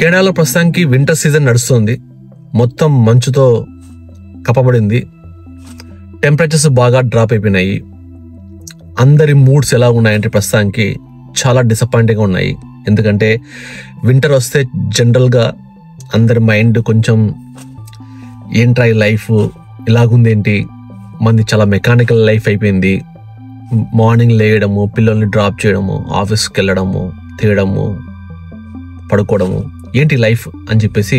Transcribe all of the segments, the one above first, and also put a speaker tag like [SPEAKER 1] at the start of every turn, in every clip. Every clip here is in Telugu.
[SPEAKER 1] కెనడాలో ప్రస్తుతానికి వింటర్ సీజన్ నడుస్తుంది. మొత్తం మంచుతో కప్పబడింది. టెంపరేచర్స్ బాగా డ్రాప్ అయిపోయినాయి. అందరి మూడ్స్ ఎలా ఉన్నాయంటే ప్రస్తుతానికి చాలా డిసప్పాయింటింగ్గా ఉన్నాయి. ఎందుకంటే వింటర్ వస్తే జనరల్గా అందరి మైండ్ కొంచెం ఏంట్రా ఈ లైఫ్ ఇలాగుందేంటి, మంది చాలా మెకానికల్ లైఫ్ అయిపోయింది. మార్నింగ్ లేయడము, పిల్లల్ని డ్రాప్ చేయడము, ఆఫీస్కి వెళ్ళడము, తీయడము, పడుకోవడము, ఏంటి లైఫ్ అని చెప్పేసి.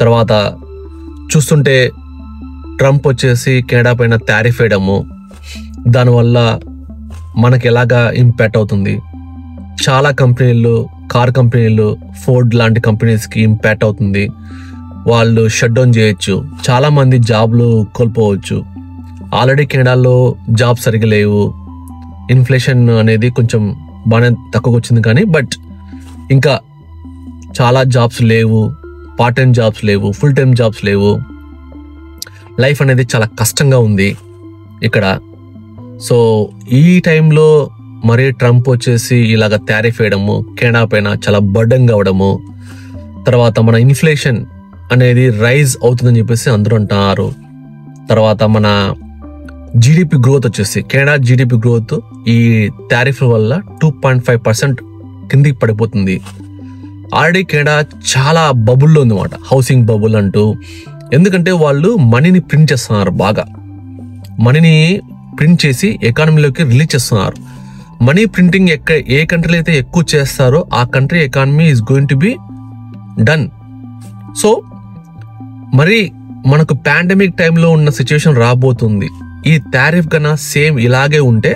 [SPEAKER 1] తర్వాత చూస్తుంటే ట్రంప్ వచ్చేసి కెనడా పైన టారిఫ్ వేయడము, దానివల్ల మనకి ఎలాగా ఇంపాక్ట్ అవుతుంది. చాలా కంపెనీలు, కార్ కంపెనీలు, ఫోర్డ్ లాంటి కంపెనీస్కి ఇంపాక్ట్ అవుతుంది. వాళ్ళు షట్ డౌన్ చేయొచ్చు, చాలామంది జాబ్లు కోల్పోవచ్చు. ఆల్రెడీ కెనడాలో జాబ్ సరిగ్గా లేవు. ఇన్ఫ్లేషన్ అనేది కొంచెం బాగానే తక్కువగా వచ్చింది కానీ బట్ ఇంకా చాలా జాబ్స్ లేవు. పార్ట్ టైం జాబ్స్ లేవు, ఫుల్ టైం జాబ్స్ లేవు. లైఫ్ అనేది చాలా కష్టంగా ఉంది ఇక్కడ. సో ఈ టైంలో మరి ట్రంప్ వచ్చేసి ఇలాగ టారిఫ్ వేయడము, కెనడా పైన చాలా బర్డెన్ కావడము, తర్వాత మన ఇన్ఫ్లేషన్ అనేది రైజ్ అవుతుందని చెప్పేసి అందరూ అంటున్నారు. తర్వాత మన జీడిపి గ్రోత్ వచ్చేసి కెనడా జీడిపి గ్రోత్ ఈ టారిఫ్ వల్ల 2.5% కిందికి పడిపోతుంది. ఆల్రెడీ కెనడా చాలా బబుల్లో ఉందన్నమాట, హౌసింగ్ బబుల్ అంటూ. ఎందుకంటే వాళ్ళు మనీని ప్రింట్ చేస్తున్నారు, బాగా మనీని ప్రింట్ చేసి ఎకానమీలోకి రిలీజ్ చేస్తున్నారు. మనీ ప్రింటింగ్ ఏ కంట్రీలో అయితే ఎక్కువ చేస్తారో ఆ country economy is going to be done. So మరి మనకు పాండమిక్ టైంలో ఉన్న సిచ్యువేషన్ రాబోతుంది. ఈ టారిఫ్ కన్నా సేమ్ ఇలాగే ఉంటే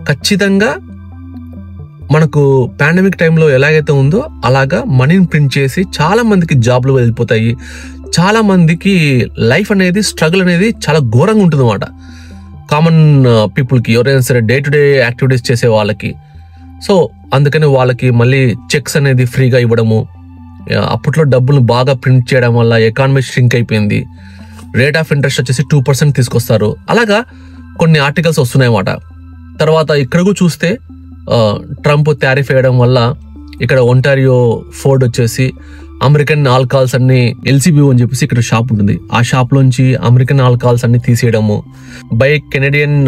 [SPEAKER 1] ఖచ్చితంగా మనకు పాండమిక్ టైంలో ఎలాగైతే ఉందో అలాగా మనీని ప్రింట్ చేసి చాలా మందికి జాబ్లు వెళ్ళిపోతాయి. చాలా మందికి లైఫ్ అనేది, స్ట్రగుల్ అనేది చాలా ఘోరంగా ఉంటుంది అన్నమాట. కామన్ పీపుల్కి, ఎవరైనా సరే డే టు డే యాక్టివిటీస్ చేసే వాళ్ళకి. సో అందుకని వాళ్ళకి మళ్ళీ చెక్స్ అనేది ఫ్రీగా ఇవ్వడము, అప్పట్లో డబ్బులు బాగా ప్రింట్ చేయడం వల్ల ఎకానమీ ష్రింక్ అయిపోయింది. రేట్ ఆఫ్ ఇంట్రెస్ట్ వచ్చేసి 2% తీసుకొస్తారు. అలాగా కొన్ని ఆర్టికల్స్ వస్తున్నాయి అన్నమాట. తర్వాత ఇక్కడకు చూస్తే ట్రంప్ టారిఫ్ వేయడం వల్ల ఇక్కడ ఒంటారియో ఫోర్డ్ వచ్చేసి అమెరికన్ ఆల్కహాల్స్ అన్ని LCBO అని చెప్పేసి ఇక్కడ షాప్ ఉంటుంది. ఆ షాప్లోంచి అమెరికన్ ఆల్కహాల్స్ అన్ని తీసేయడము, బై కెనడియన్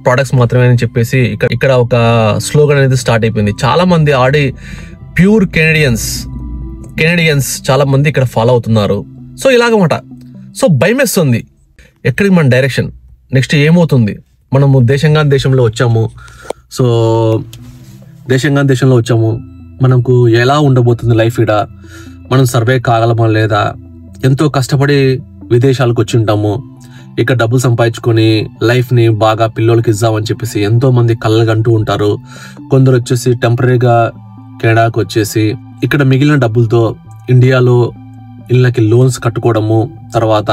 [SPEAKER 1] ప్రొడక్ట్స్ మాత్రమే అని చెప్పేసి ఇక్కడ ఒక స్లోగన్ అనేది స్టార్ట్ అయిపోయింది. చాలా మంది ఆల్రెడీ ప్యూర్ కెనడియన్స్ చాలా మంది ఇక్కడ ఫాలో అవుతున్నారు. సో ఇలాగమాట. సో భయమేస్తుంది ఎక్కడికి మన డైరెక్షన్, నెక్స్ట్ ఏమవుతుంది. మనము దేశంలో వచ్చాము. సో దేశంలో వచ్చాము, మనకు ఎలా ఉండబోతుంది లైఫ్ ఇక్కడ, మనం సర్వే కాగలమా లేదా. ఎంతో కష్టపడి విదేశాలకు వచ్చి ఉంటాము. ఇక్కడ డబ్బులు సంపాదించుకొని లైఫ్ని బాగా పిల్లలకి ఇద్దామని చెప్పేసి ఎంతో మంది కళ్ళగంటూ ఉంటారు. కొందరు వచ్చేసి టెంపరీగా కెనడాకు వచ్చేసి ఇక్కడ మిగిలిన డబ్బులతో ఇండియాలో ఇళ్ళకి లోన్స్ కట్టుకోవడము, తర్వాత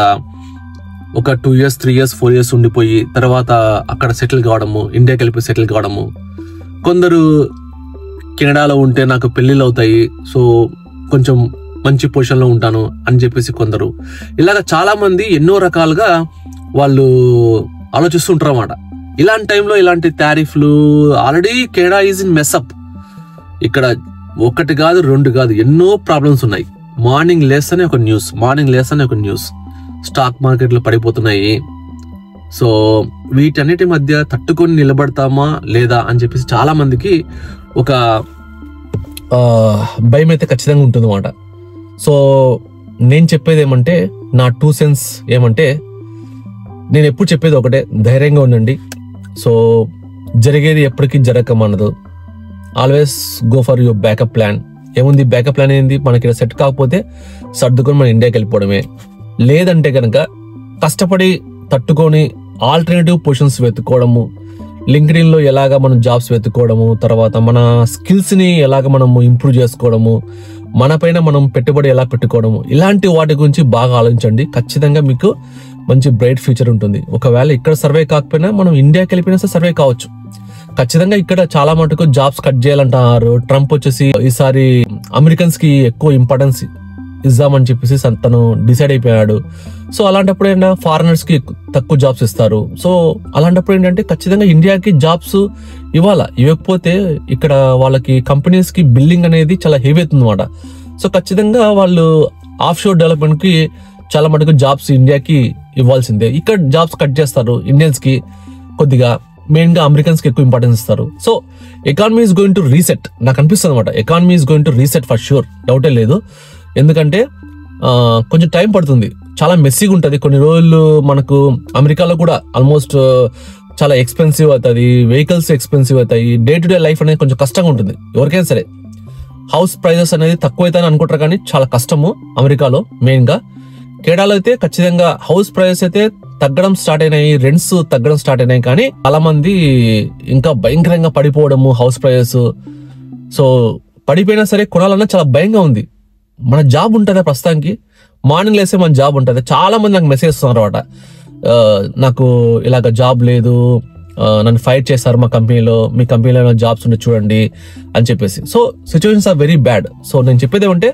[SPEAKER 1] ఒక 2 years 3 years 4 years ఉండిపోయి తర్వాత అక్కడ సెటిల్ కావడము, ఇండియాకి వెళ్ళిపోయి సెటిల్ కావడము. కొందరు కెనడాలో ఉంటే నాకు పెళ్ళిళ్ళు అవుతాయి, సో కొంచెం మంచి పొజిషన్లో ఉంటాను అని చెప్పేసి కొందరు. ఇలాగ చాలా మంది ఎన్నో రకాలుగా వాళ్ళు ఆలోచిస్తుంటారు అన్నమాట. ఇలాంటి టైంలో ఇలాంటి టారిఫ్లు, already Canada is in mess up. ఇక్కడ 1 కాదు 2 కాదు ఎన్నో ప్రాబ్లమ్స్ ఉన్నాయి. మార్నింగ్ లేస్తేనే ఒక న్యూస్, స్టాక్ మార్కెట్లు పడిపోతున్నాయి. సో వీటన్నిటి మధ్య తట్టుకొని నిలబడతామా లేదా అని చెప్పేసి చాలా మందికి ఒక భయం అయితే ఖచ్చితంగా ఉంటుంది అన్నమాట. సో నేను చెప్పేది ఏమంటే, నా 2 cents ఏమంటే, నేను ఎప్పుడు చెప్పేది ఒకటే, ధైర్యంగా ఉండండి. సో జరిగేది ఎప్పటికీ జరగకమన్నదు. Always go for your backup plan. ఏముంది బ్యాకప్ ప్లాన్ ఏంది, మనకి సెట్ కాకపోతే సర్దుకొని మన ఇండియాకి వెళ్ళిపోవడమే. లేదంటే కనుక కష్టపడి తట్టుకొని ఆల్టర్నేటివ్ పొజిషన్స్ వెతుక్కోవడము, లింక్డ్ఇన్లో ఎలాగా మనం జాబ్స్ వెతుక్కోవడము, తర్వాత మన స్కిల్స్ని ఎలాగ మనము ఇంప్రూవ్ చేసుకోవడము, మన పైన మనం పెట్టుబడి ఎలా పెట్టుకోవడము, ఇలాంటి వాటి గురించి బాగా ఆలోచించండి. ఖచ్చితంగా మీకు మంచి బ్రైట్ ఫ్యూచర్ ఉంటుంది. ఒకవేళ ఇక్కడ సర్వే కాకపోయినా మనం ఇండియాకి వెళ్ళిపోయినా సర్వే కావచ్చు. ఖచ్చితంగా ఇక్కడ చాలా మటుకు జాబ్స్ కట్ చేయాలంటున్నారు. ట్రంప్ వచ్చేసి ఈసారి అమెరికన్స్ కి ఎక్కువ ఇంపార్టెన్స్ ఇద్దామని చెప్పేసి తను డిసైడ్ అయిపోయాడు. సో అలాంటప్పుడు ఏంటంటే ఫారినర్స్ కి తక్కువ జాబ్స్ ఇస్తారు. సో అలాంటప్పుడు ఏంటంటే ఖచ్చితంగా ఇండియాకి జాబ్స్ ఇవ్వాలా. ఇవ్వకపోతే ఇక్కడ వాళ్ళకి కంపెనీస్ కి బిల్లింగ్ అనేది చాలా హెవీ అవుతుంది అన్నమాట. సో ఖచ్చితంగా వాళ్ళు ఆఫ్ షోర్ డెవలప్మెంట్కి చాలా మటుకు జాబ్స్ ఇండియాకి ఇవ్వాల్సిందే. ఇక్కడ జాబ్స్ కట్ చేస్తారు, ఇండియన్స్కి కొద్దిగా, మెయిన్గా అమెరికన్స్కి ఎక్కువ ఇంపార్టెన్స్ ఇస్తారు. So economy is going to reset, నాకు అనిపిస్తుంది అనమాట. Economy is going to reset for sure, డౌటే లేదు. ఎందుకంటే కొంచెం టైం పడుతుంది, చాలా మెస్సీగా ఉంటుంది. కొన్ని రోజులు మనకు అమెరికాలో కూడా ఆల్మోస్ట్ చాలా ఎక్స్పెన్సివ్ అవుతుంది, వెహికల్స్ ఎక్స్పెన్సివ్ అవుతాయి, డే టు డే లైఫ్ అనేది కొంచెం కష్టంగా ఉంటుంది ఎవరికైనా సరే. హౌస్ ప్రైజెస్ అనేది తక్కువ అవుతాయని అనుకుంటారు కానీ చాలా కష్టము అమెరికాలో. మెయిన్గా కెనడాలో అయితే ఖచ్చితంగా హౌస్ ప్రైజెస్ అయితే తగ్గడం స్టార్ట్ అయినాయి, రెంట్స్ తగ్గడం స్టార్ట్ అయినాయి, కానీ చాలా మంది ఇంకా భయంకరంగా పడిపోవడము హౌస్ ప్రైజెస్. సో పడిపోయినా సరే కొనాలన్నా చాలా భయంగా ఉంది. మన జాబ్ ఉంటుందా ప్రస్తుతానికి? మార్నింగ్ లేస్తే మన జాబ్ ఉంటుంది. చాలా మంది నాకు మెసేజ్ ఇస్తున్నారు అనమాట, నాకు ఇలాగ జాబ్ లేదు, నన్ను ఫైర్ చేస్తారు మా కంపెనీలో, మీ కంపెనీలో జాబ్స్ ఉంటే చూడండి అని చెప్పేసి. So situations are very bad. So నేను చెప్పేది ఏమంటే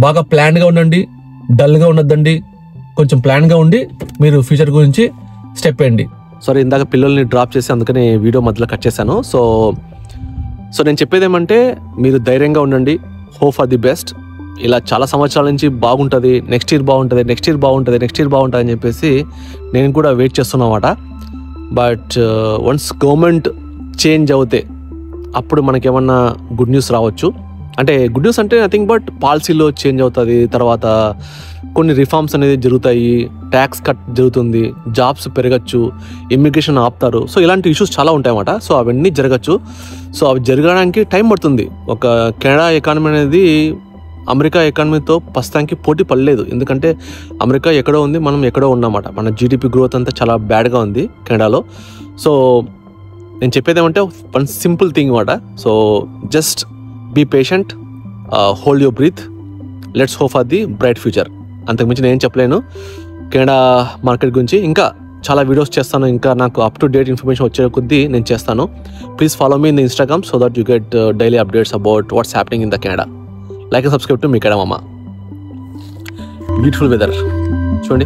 [SPEAKER 1] బాగా ప్లాన్గా ఉండండి, డల్గా ఉండద్దండి, కొంచెం ప్లాన్గా ఉండి మీరు ఫ్యూచర్ గురించి స్టెప్ వేయండి. సారీ, ఇందాక పిల్లల్ని డ్రాప్ చేసి అందుకని వీడియో మధ్యలో కట్ చేశాను. సో నేను చెప్పేది ఏమంటే మీరు ధైర్యంగా ఉండండి, హోప్ ఫర్ ది బెస్ట్. ఇలా చాలా సంవత్సరాల నుంచి బాగుంటుంది, నెక్స్ట్ ఇయర్ బాగుంటుంది, నెక్స్ట్ ఇయర్ బాగుంటుంది, నెక్స్ట్ ఇయర్ బాగుంటుంది అని చెప్పేసి నేను కూడా వెయిట్ చేస్తున్నమాట. బట్ వన్స్ గవర్నమెంట్ చేంజ్ అవుతే అప్పుడు మనకేమన్నా గుడ్ న్యూస్ రావచ్చు. అంటే గుడ్ న్యూస్ అంటే నథింగ్ బట్ పాలసీలో చేంజ్ అవుతుంది, తర్వాత కొన్ని రిఫార్మ్స్ అనేది జరుగుతాయి, ట్యాక్స్ కట్ జరుగుతుంది, జాబ్స్ పెరగచ్చు, ఇమ్మిగ్రేషన్ ఆపుతారు. సో ఇలాంటి ఇష్యూస్ చాలా ఉంటాయన్నమాట. సో అవన్నీ జరగచ్చు. సో అవి జరగడానికి టైం పడుతుంది. ఒక కెనడా ఎకానమీ అనేది అమెరికా ఎకానమీతో ప్రస్తుతానికి పోటీ పడలేదు. ఎందుకంటే అమెరికా ఎక్కడో ఉంది, మనం ఎక్కడో ఉన్నామాట. మన జీడిపి గ్రోత్ అంతా చాలా బ్యాడ్గా ఉంది కెనడాలో. సో నేను చెప్పేది ఏమంటే వన్ సింపుల్ థింగ్ అన్నమాట. So just be patient, hold your breath, let's hope for the bright future. అంతకుమించి నేను చెప్పలేను కెనడా మార్కెట్ గురించి. ఇంకా చాలా వీడియోస్ చేస్తాను, ఇంకా నాకు అప్ టు డేట్ ఇన్ఫర్మేషన్ వచ్చే కొద్దీ నేను చేస్తాను. Please follow me in the Instagram so that you get daily updates about what's happening in the Canada. Like and subscribe to me Canada మామ. బ్యూటిఫుల్ వెదర్ చూడండి.